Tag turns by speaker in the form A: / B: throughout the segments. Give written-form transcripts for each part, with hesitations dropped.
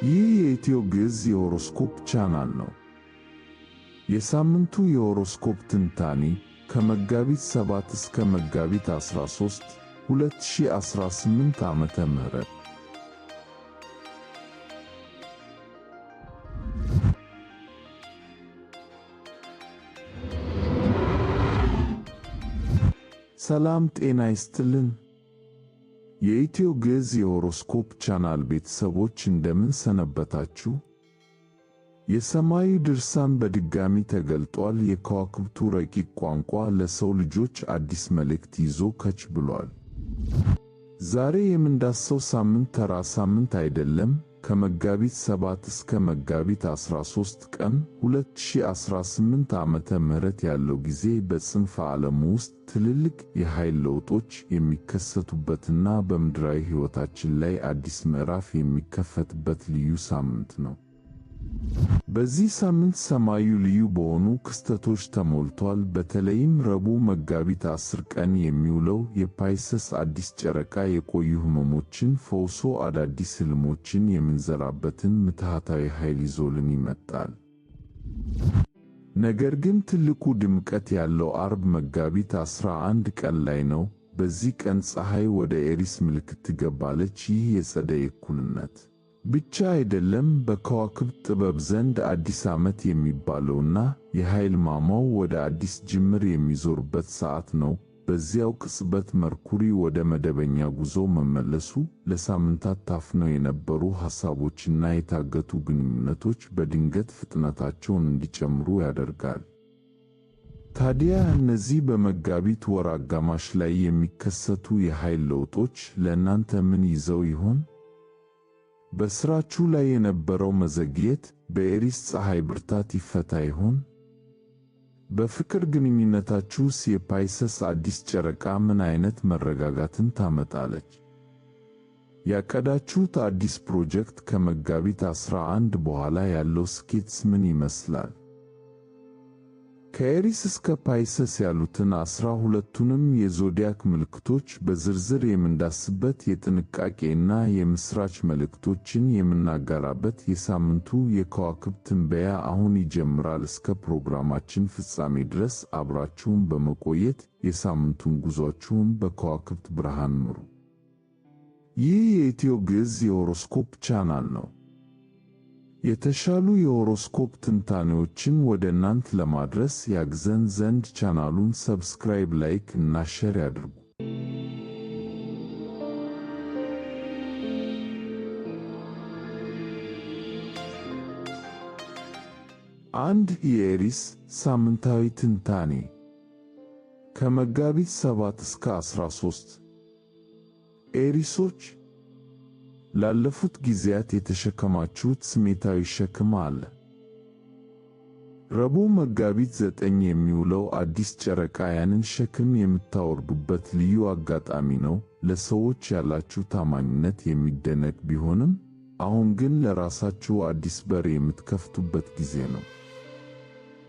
A: ይህ የኢትዮ ግዕዝ የሆሮስኮፕ ቻናል ነው። የሳምንቱ የሆሮስኮፕ ትንታኔ ከመጋቢት 7 እስከ መጋቢት 13 2018 ዓመተ ምህረት። ሰላም ጤና ይስጥልን። የኢትዮ ግዕዝ የሆሮስኮፕ ቻናል ቤተሰቦች እንደምን ሰነበታችሁ? የሰማዩ ድርሳን በድጋሚ ተገልጧል። የከዋክብቱ ረቂቅ ቋንቋ ለሰው ልጆች አዲስ መልእክት ይዞ ከች ብሏል። ዛሬ የምንዳስሰው ሳምንት ተራ ሳምንት አይደለም። ከመጋቢት 7 እስከ መጋቢት 13 ቀን 2018 ዓመተ ምህረት ያለው ጊዜ በጽንፈ ዓለሙ ውስጥ ትልልቅ የኃይል ለውጦች የሚከሰቱበትና በምድራዊ ሕይወታችን ላይ አዲስ ምዕራፍ የሚከፈትበት ልዩ ሳምንት ነው። በዚህ ሳምንት ሰማዩ ልዩ በሆኑ ክስተቶች ተሞልቷል። በተለይም ረቡዕ መጋቢት 10 ቀን የሚውለው የፓይሰስ አዲስ ጨረቃ የቆዩ ሕመሞችን ፈውሶ አዳዲስ ሕልሞችን የምንዘራበትን ምትሃታዊ ኃይል ይዞልን ይመጣል። ነገር ግን ትልቁ ድምቀት ያለው አርብ መጋቢት 11 ቀን ላይ ነው። በዚህ ቀን ፀሐይ ወደ ኤሪስ ምልክት ትገባለች። ይህ የጸደይ እኩልነት ብቻ አይደለም፣ በከዋክብት ጥበብ ዘንድ አዲስ ዓመት የሚባለውና የኃይል ማማው ወደ አዲስ ጅምር የሚዞርበት ሰዓት ነው። በዚያው ቅጽበት መርኩሪ ወደ መደበኛ ጉዞ መመለሱ ለሳምንታት ታፍነው የነበሩ ሐሳቦችና የታገቱ ግንኙነቶች በድንገት ፍጥነታቸውን እንዲጨምሩ ያደርጋል። ታዲያ እነዚህ በመጋቢት ወር አጋማሽ ላይ የሚከሰቱ የኃይል ለውጦች ለእናንተ ምን ይዘው ይሆን? በሥራችሁ ላይ የነበረው መዘግየት በኤሪስ ፀሐይ ብርታት ይፈታ ይሆን? በፍቅር ግንኙነታችሁስ የፓይሰስ አዲስ ጨረቃ ምን ዓይነት መረጋጋትን ታመጣለች? ያቀዳችሁት አዲስ ፕሮጀክት ከመጋቢት 11 በኋላ ያለው ስኬትስ ምን ይመስላል? ከኤሪስ እስከ ፓይሰስ ያሉትን 12ቱንም የዞዲያክ ምልክቶች በዝርዝር የምንዳስበት የጥንቃቄና የምስራች መልእክቶችን የምናጋራበት የሳምንቱ የከዋክብት ትንበያ አሁን ይጀምራል። እስከ ፕሮግራማችን ፍጻሜ ድረስ አብራችሁን በመቆየት የሳምንቱን ጉዟችሁን በከዋክብት ብርሃን ምሩ። ይህ የኢትዮ ግዕዝ የሆሮስኮፕ ቻናል ነው። የተሻሉ የሆሮስኮፕ ትንታኔዎችን ወደ እናንተ ለማድረስ ያግዘን ዘንድ ቻናሉን ሰብስክራይብ፣ ላይክ እና ሼር ያድርጉ። አንድ የኤሪስ ሳምንታዊ ትንታኔ ከመጋቢት 7 እስከ 13 ኤሪሶች ላለፉት ጊዜያት የተሸከማችሁት ስሜታዊ ሸክም አለ። ረቡዕ መጋቢት 9 የሚውለው አዲስ ጨረቃ ያንን ሸክም የምታወርዱበት ልዩ አጋጣሚ ነው። ለሰዎች ያላችሁ ታማኝነት የሚደነቅ ቢሆንም አሁን ግን ለራሳችሁ አዲስ በር የምትከፍቱበት ጊዜ ነው።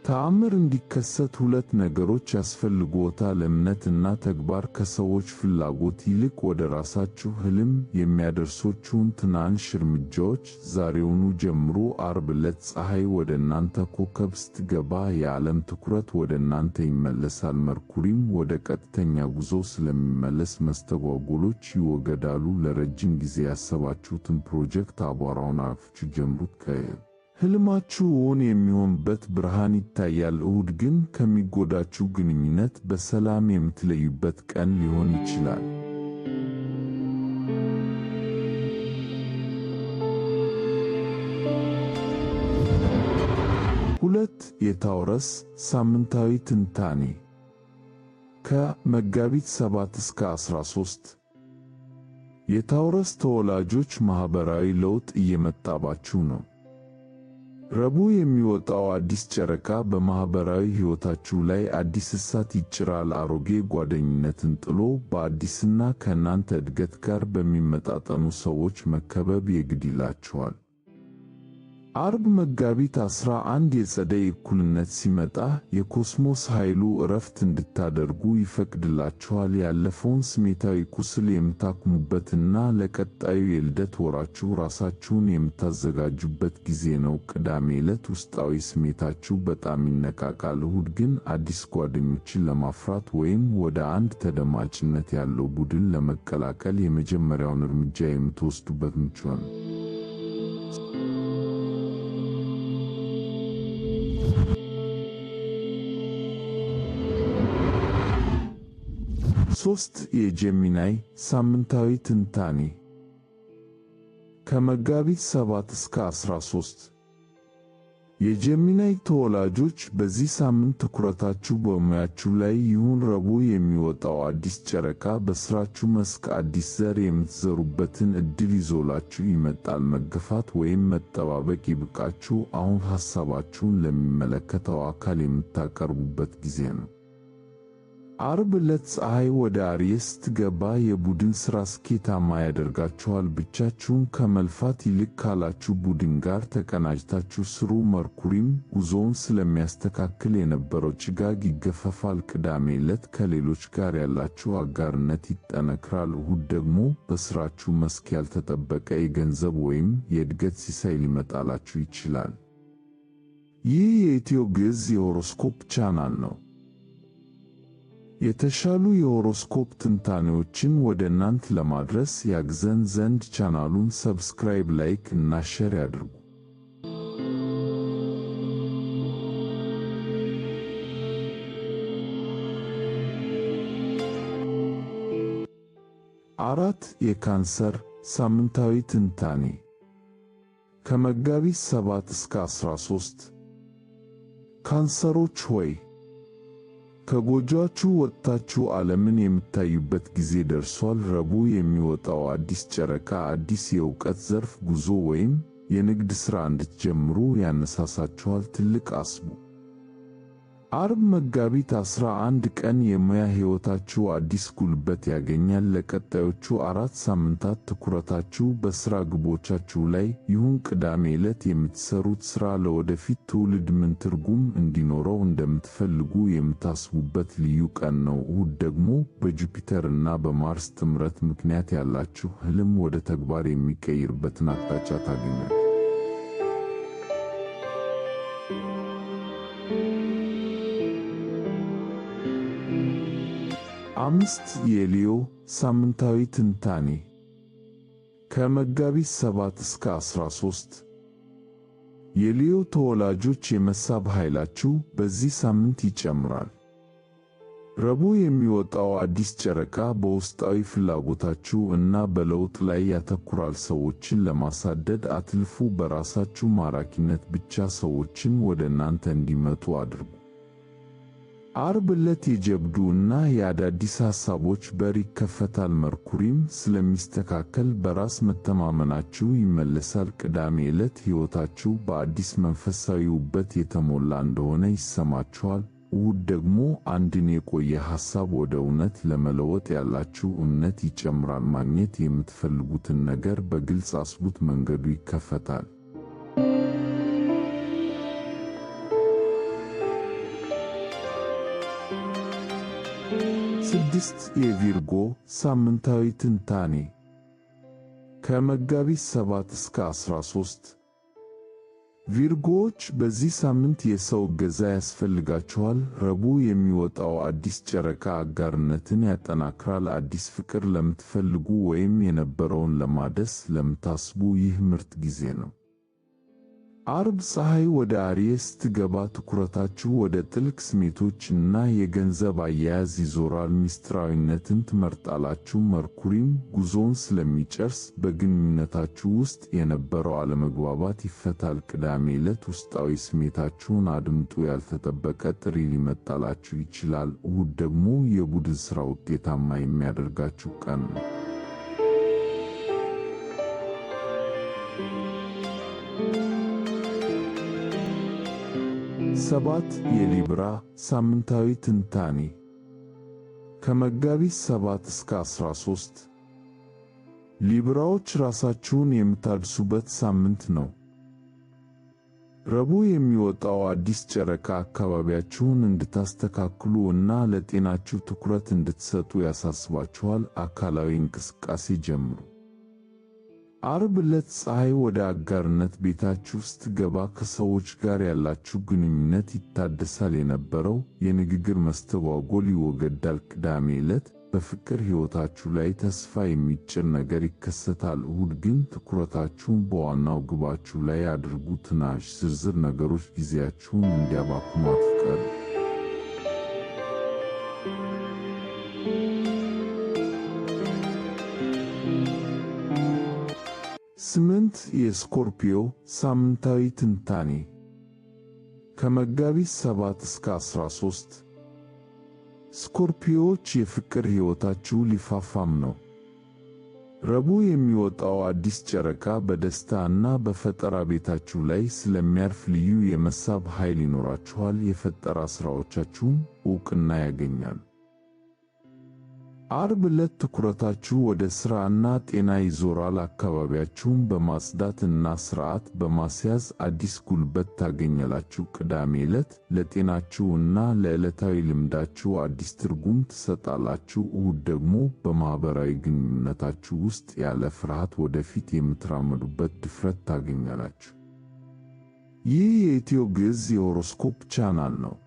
A: ተአምር እንዲከሰት ሁለት ነገሮች ያስፈልግዎታል፤ እምነትና ተግባር። ከሰዎች ፍላጎት ይልቅ ወደ ራሳችሁ ሕልም የሚያደርሷችሁን ትናንሽ እርምጃዎች ዛሬውኑ ጀምሩ። አርብ ዕለት ፀሐይ ወደ እናንተ ኮከብ ስትገባ የዓለም ትኩረት ወደ እናንተ ይመለሳል። መርኩሪም ወደ ቀጥተኛ ጉዞ ስለሚመለስ መስተጓጎሎች ይወገዳሉ። ለረጅም ጊዜ ያሰባችሁትን ፕሮጀክት አቧራውን አርግፋችሁ ጀምሩት። ሕልማችሁ እውን የሚሆንበት ብርሃን ይታያል። እሁድ ግን ከሚጎዳችሁ ግንኙነት በሰላም የምትለዩበት ቀን ሊሆን ይችላል። ሁለት የታውረስ ሳምንታዊ ትንታኔ ከመጋቢት 7 እስከ 13 የታውረስ ተወላጆች ማኅበራዊ ለውጥ እየመጣባችሁ ነው። ረቡዕ የሚወጣው አዲስ ጨረቃ በማኅበራዊ ሕይወታችሁ ላይ አዲስ እሳት ይጭራል። አሮጌ ጓደኝነትን ጥሎ በአዲስና ከእናንተ እድገት ጋር በሚመጣጠኑ ሰዎች መከበብ የግድ ይላችኋል። አርብ መጋቢት 11 የጸደይ እኩልነት ሲመጣ የኮስሞስ ኃይሉ እረፍት እንድታደርጉ ይፈቅድላችኋል። ያለፈውን ስሜታዊ ቁስል የምታክሙበትና ለቀጣዩ የልደት ወራችሁ ራሳችሁን የምታዘጋጁበት ጊዜ ነው። ቅዳሜ ዕለት ውስጣዊ ስሜታችሁ በጣም ይነቃቃል። እሁድ ግን አዲስ ጓደኞችን ለማፍራት ወይም ወደ አንድ ተደማጭነት ያለው ቡድን ለመቀላቀል የመጀመሪያውን እርምጃ የምትወስዱበት ምቹ ነው። 3 የጀሚናይ ሳምንታዊ ትንታኔ ከመጋቢት 7 እስከ 13። የጀሚናይ ተወላጆች በዚህ ሳምንት ትኩረታችሁ በሙያችሁ ላይ ይሁን። ረቡዕ የሚወጣው አዲስ ጨረቃ በሥራችሁ መስክ አዲስ ዘር የምትዘሩበትን ዕድል ይዞላችሁ ይመጣል። መገፋት ወይም መጠባበቅ ይብቃችሁ። አሁን ሐሳባችሁን ለሚመለከተው አካል የምታቀርቡበት ጊዜ ነው። አርብ ዕለት ፀሐይ ወደ አርየስ ስትገባ የቡድን ሥራ ስኬታማ ያደርጋችኋል። ብቻችሁን ከመልፋት ይልቅ ካላችሁ ቡድን ጋር ተቀናጅታችሁ ስሩ። መርኩሪም ጉዞውን ስለሚያስተካክል የነበረው ጭጋግ ይገፈፋል። ቅዳሜ ዕለት ከሌሎች ጋር ያላችሁ አጋርነት ይጠነክራል። እሁድ ደግሞ በሥራችሁ መስክ ያልተጠበቀ የገንዘብ ወይም የእድገት ሲሳይ ሊመጣላችሁ ይችላል። ይህ የኢትዮ ግዕዝ የሆሮስኮፕ ቻናል ነው። የተሻሉ የሆሮስኮፕ ትንታኔዎችን ወደ እናንተ ለማድረስ ያግዘን ዘንድ ቻናሉን ሰብስክራይብ፣ ላይክ እና ሼር ያድርጉ። አራት የካንሰር ሳምንታዊ ትንታኔ ከመጋቢት 7 እስከ 13። ካንሰሮች ሆይ ከጎጆአችሁ ወጥታችሁ ዓለምን የምታዩበት ጊዜ ደርሷል። ረቡዕ የሚወጣው አዲስ ጨረቃ አዲስ የእውቀት ዘርፍ ጉዞ ወይም የንግድ ሥራ እንድትጀምሩ ያነሳሳችኋል። ትልቅ አስቡ። አርብ መጋቢት 11 ቀን የሙያ ሕይወታችሁ አዲስ ጉልበት ያገኛል። ለቀጣዮቹ 4 ሳምንታት ትኩረታችሁ በሥራ ግቦቻችሁ ላይ ይሁን። ቅዳሜ ዕለት የምትሠሩት ሥራ ለወደፊት ትውልድ ምን ትርጉም እንዲኖረው እንደምትፈልጉ የምታስቡበት ልዩ ቀን ነው። እሁድ ደግሞ በጁፒተርና በማርስ ጥምረት ምክንያት ያላችሁ ሕልም ወደ ተግባር የሚቀይርበትን አቅጣጫ ታገኛል። 5 የሊዮ ሳምንታዊ ትንታኔ ከመጋቢት 7 እስከ 13። የሊዮ ተወላጆች የመሳብ ኃይላችሁ በዚህ ሳምንት ይጨምራል። ረቡዕ የሚወጣው አዲስ ጨረቃ በውስጣዊ ፍላጎታችሁ እና በለውጥ ላይ ያተኩራል። ሰዎችን ለማሳደድ አትልፉ። በራሳችሁ ማራኪነት ብቻ ሰዎችን ወደ እናንተ እንዲመጡ አድርጉ። አርብ ዕለት የጀብዱ እና የአዳዲስ ሐሳቦች በር ይከፈታል። መርኩሪም ስለሚስተካከል በራስ መተማመናችሁ ይመለሳል። ቅዳሜ ዕለት ሕይወታችሁ በአዲስ መንፈሳዊ ውበት የተሞላ እንደሆነ ይሰማችኋል። እሁድ ደግሞ አንድን የቆየ ሐሳብ ወደ እውነት ለመለወጥ ያላችሁ እምነት ይጨምራል። ማግኘት የምትፈልጉትን ነገር በግልጽ አስቡት፣ መንገዱ ይከፈታል። 6 የቪርጎ ሳምንታዊ ትንታኔ ከመጋቢት 7 እስከ 13። ቪርጎዎች በዚህ ሳምንት የሰው እገዛ ያስፈልጋችኋል። ረቡዕ የሚወጣው አዲስ ጨረቃ አጋርነትን ያጠናክራል። አዲስ ፍቅር ለምትፈልጉ ወይም የነበረውን ለማደስ ለምታስቡ ይህ ምርጥ ጊዜ ነው። አርብ ፀሐይ ወደ አርየስ ስትገባ ትኩረታችሁ ወደ ጥልቅ ስሜቶች እና የገንዘብ አያያዝ ይዞራል። ምስጢራዊነትን ትመርጣላችሁ። መርኩሪም ጉዞውን ስለሚጨርስ በግንኙነታችሁ ውስጥ የነበረው አለመግባባት ይፈታል። ቅዳሜ ዕለት ውስጣዊ ስሜታችሁን አድምጡ። ያልተጠበቀ ጥሪ ሊመጣላችሁ ይችላል። እሁድ ደግሞ የቡድን ሥራ ውጤታማ የሚያደርጋችሁ ቀን ነው። 7 የሊብራ ሳምንታዊ ትንታኔ ከመጋቢት 7 እስከ 13። ሊብራዎች ራሳችሁን የምታድሱበት ሳምንት ነው። ረቡዕ የሚወጣው አዲስ ጨረቃ አካባቢያችሁን እንድታስተካክሉ እና ለጤናችሁ ትኩረት እንድትሰጡ ያሳስባችኋል። አካላዊ እንቅስቃሴ ጀምሩ። ዓርብ ዕለት ፀሐይ ወደ አጋርነት ቤታችሁ ስትገባ ከሰዎች ጋር ያላችሁ ግንኙነት ይታደሳል። የነበረው የንግግር መስተጓጎል ይወገዳል። ቅዳሜ ዕለት በፍቅር ሕይወታችሁ ላይ ተስፋ የሚጭር ነገር ይከሰታል። እሁድ ግን ትኩረታችሁን በዋናው ግባችሁ ላይ አድርጉ። ትናንሽ ዝርዝር ነገሮች ጊዜያችሁን እንዲያባክኑ አትፍቀዱ። ስምንት የስኮርፒዮ ሳምንታዊ ትንታኔ ከመጋቢት 7 እስከ 13። ስኮርፒዮዎች የፍቅር ሕይወታችሁ ሊፋፋም ነው። ረቡዕ የሚወጣው አዲስ ጨረቃ በደስታ እና በፈጠራ ቤታችሁ ላይ ስለሚያርፍ ልዩ የመሳብ ኃይል ይኖራችኋል። የፈጠራ ሥራዎቻችሁም ዕውቅና ያገኛሉ። ዓርብ ዕለት ትኩረታችሁ ወደ ሥራና ጤና ይዞራል። አካባቢያችሁን በማጽዳት እና ሥርዓት በማስያዝ አዲስ ጉልበት ታገኛላችሁ። ቅዳሜ ዕለት ለጤናችሁ እና ለዕለታዊ ልምዳችሁ አዲስ ትርጉም ትሰጣላችሁ። እሁድ ደግሞ በማኅበራዊ ግንኙነታችሁ ውስጥ ያለ ፍርሃት ወደፊት የምትራመዱበት ድፍረት ታገኛላችሁ። ይህ የኢትዮ ግዕዝ የሆሮስኮፕ ቻናል ነው።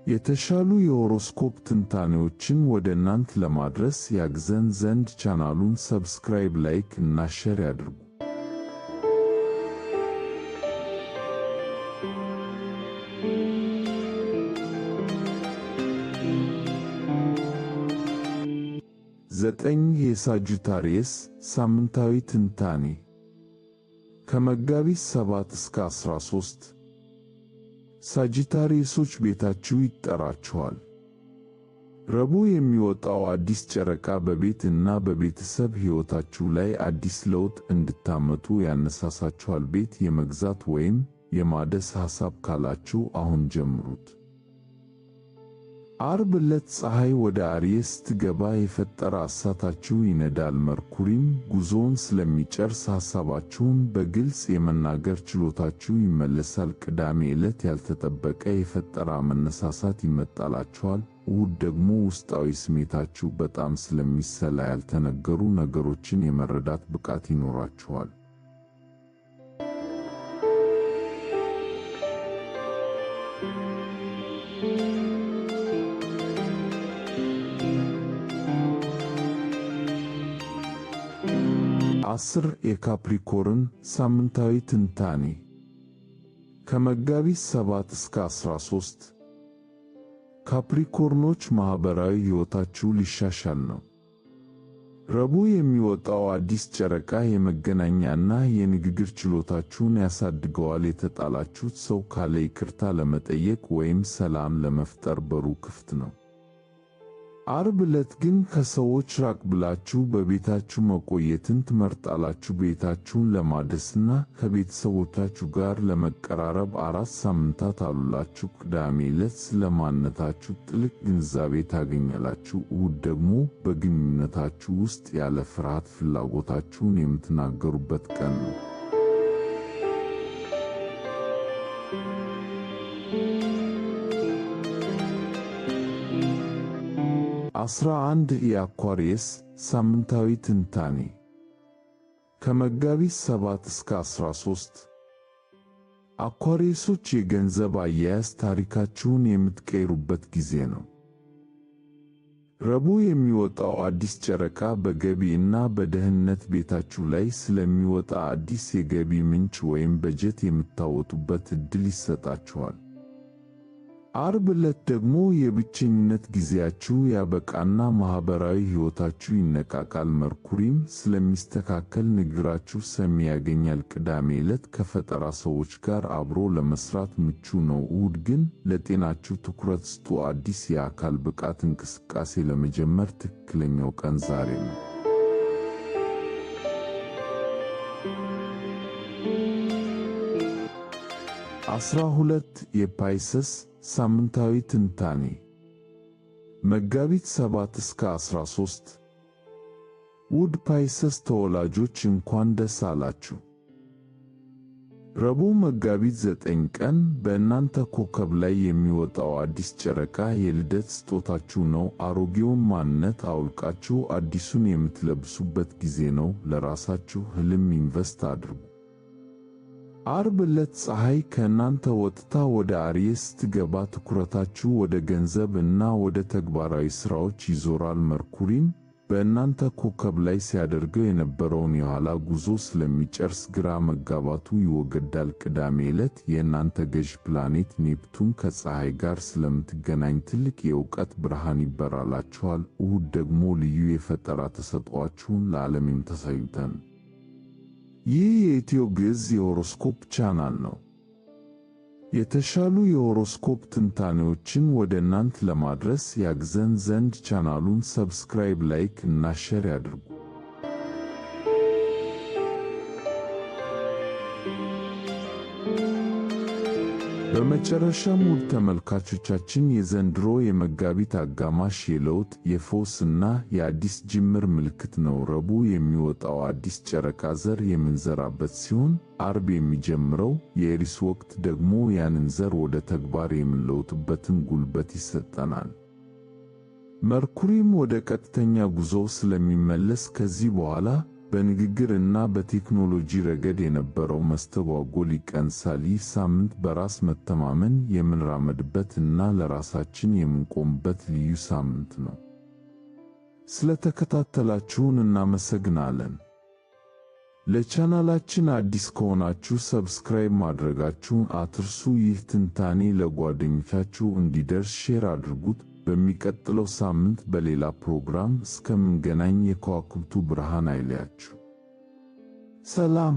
A: የተሻሉ የሆሮስኮፕ ትንታኔዎችን ወደ እናንተ ለማድረስ ያግዘን ዘንድ ቻናሉን ሰብስክራይብ፣ ላይክ እና ሼር ያድርጉ። ዘጠኝ የሳጁታሪየስ ሳምንታዊ ትንታኔ ከመጋቢት 7 እስከ 13። ሳጂታሪየሶች ቤታችሁ ይጠራችኋል። ረቡዕ የሚወጣው አዲስ ጨረቃ በቤት እና በቤተሰብ ሕይወታችሁ ላይ አዲስ ለውጥ እንድታመጡ ያነሳሳችኋል። ቤት የመግዛት ወይም የማደስ ሐሳብ ካላችሁ አሁን ጀምሩት። ዓርብ ዕለት ፀሐይ ወደ አርየስ ስትገባ የፈጠራ እሳታችሁ ይነዳል። መርኩሪም ጉዞውን ስለሚጨርስ ሐሳባችሁን በግልጽ የመናገር ችሎታችሁ ይመለሳል። ቅዳሜ ዕለት ያልተጠበቀ የፈጠራ መነሳሳት ይመጣላችኋል። እሁድ ደግሞ ውስጣዊ ስሜታችሁ በጣም ስለሚሰላ ያልተነገሩ ነገሮችን የመረዳት ብቃት ይኖራችኋል። አስር የካፕሪኮርን ሳምንታዊ ትንታኔ ከመጋቢት 7 እስከ 13። ካፕሪኮርኖች ማኅበራዊ ሕይወታችሁ ሊሻሻል ነው። ረቡዕ የሚወጣው አዲስ ጨረቃ የመገናኛና የንግግር ችሎታችሁን ያሳድገዋል። የተጣላችሁት ሰው ካለ ይቅርታ ለመጠየቅ ወይም ሰላም ለመፍጠር በሩ ክፍት ነው። ዓርብ ዕለት ግን ከሰዎች ራቅ ብላችሁ በቤታችሁ መቆየትን ትመርጣላችሁ። ቤታችሁን ለማደስና ከቤተሰቦቻችሁ ጋር ለመቀራረብ 4 ሳምንታት አሉላችሁ። ቅዳሜ ዕለት ስለ ማንነታችሁ ጥልቅ ግንዛቤ ታገኛላችሁ። እሁድ ደግሞ በግንኙነታችሁ ውስጥ ያለ ፍርሃት ፍላጎታችሁን የምትናገሩበት ቀን ነው። አስራ አንድ የአኳሪየስ ሳምንታዊ ትንታኔ ከመጋቢት 7 እስከ 13። አኳሪየሶች የገንዘብ አያያዝ ታሪካችሁን የምትቀይሩበት ጊዜ ነው። ረቡዕ የሚወጣው አዲስ ጨረቃ በገቢ እና በደህንነት ቤታችሁ ላይ ስለሚወጣ አዲስ የገቢ ምንጭ ወይም በጀት የምታወጡበት ዕድል ይሰጣችኋል። ዓርብ ዕለት ደግሞ የብቸኝነት ጊዜያችሁ ያበቃና ማኅበራዊ ሕይወታችሁ ይነቃቃል። መርኩሪም ስለሚስተካከል ንግግራችሁ ሰሚ ያገኛል። ቅዳሜ ዕለት ከፈጠራ ሰዎች ጋር አብሮ ለመስራት ምቹ ነው። እሁድ ግን ለጤናችሁ ትኩረት ስጡ። አዲስ የአካል ብቃት እንቅስቃሴ ለመጀመር ትክክለኛው ቀን ዛሬ ነው። 12 የፓይሰስ ሳምንታዊ ትንታኔ መጋቢት 7 እስከ 13። ውድ ፓይሰስ ተወላጆች እንኳን ደስ አላችሁ! ረቡዕ መጋቢት 9 ቀን በእናንተ ኮከብ ላይ የሚወጣው አዲስ ጨረቃ የልደት ስጦታችሁ ነው። አሮጌውን ማንነት አውልቃችሁ አዲሱን የምትለብሱበት ጊዜ ነው። ለራሳችሁ ህልም ኢንቨስት አድርጉ። ዓርብ ዕለት ፀሐይ ከእናንተ ወጥታ ወደ አርየስ ስትገባ ትኩረታችሁ ወደ ገንዘብ እና ወደ ተግባራዊ ሥራዎች ይዞራል። መርኩሪም በእናንተ ኮከብ ላይ ሲያደርገው የነበረውን የኋላ ጉዞ ስለሚጨርስ ግራ መጋባቱ ይወገዳል። ቅዳሜ ዕለት የእናንተ ገዥ ፕላኔት ኔፕቱን ከፀሐይ ጋር ስለምትገናኝ ትልቅ የእውቀት ብርሃን ይበራላችኋል። እሁድ ደግሞ ልዩ የፈጠራ ተሰጥኦአችሁን ለዓለም የምታሳዩበት። ይህ የኢትዮ ግዕዝ የሆሮስኮፕ ቻናል ነው። የተሻሉ የሆሮስኮፕ ትንታኔዎችን ወደ እናንተ ለማድረስ ያግዘን ዘንድ ቻናሉን ሰብስክራይብ፣ ላይክ እና ሼር ያድርጉ። በመጨረሻም ውድ ተመልካቾቻችን የዘንድሮ የመጋቢት አጋማሽ የለውጥ የፈውስ እና የአዲስ ጅምር ምልክት ነው። ረቡዕ የሚወጣው አዲስ ጨረቃ ዘር የምንዘራበት ሲሆን ዓርብ የሚጀምረው የኤሪስ ወቅት ደግሞ ያንን ዘር ወደ ተግባር የምንለውጥበትን ጉልበት ይሰጠናል። መርኩሪም ወደ ቀጥተኛ ጉዞ ስለሚመለስ ከዚህ በኋላ በንግግር እና በቴክኖሎጂ ረገድ የነበረው መስተጓጎል ይቀንሳል። ይህ ሳምንት በራስ መተማመን የምንራመድበት እና ለራሳችን የምንቆምበት ልዩ ሳምንት ነው። ስለተከታተላችሁን እናመሰግናለን። ለቻናላችን አዲስ ከሆናችሁ ሰብስክራይብ ማድረጋችሁን አትርሱ። ይህ ትንታኔ ለጓደኞቻችሁ እንዲደርስ ሼር አድርጉት። በሚቀጥለው ሳምንት በሌላ ፕሮግራም እስከምንገናኝ የከዋክብቱ ብርሃን አይለያችሁ። ሰላም።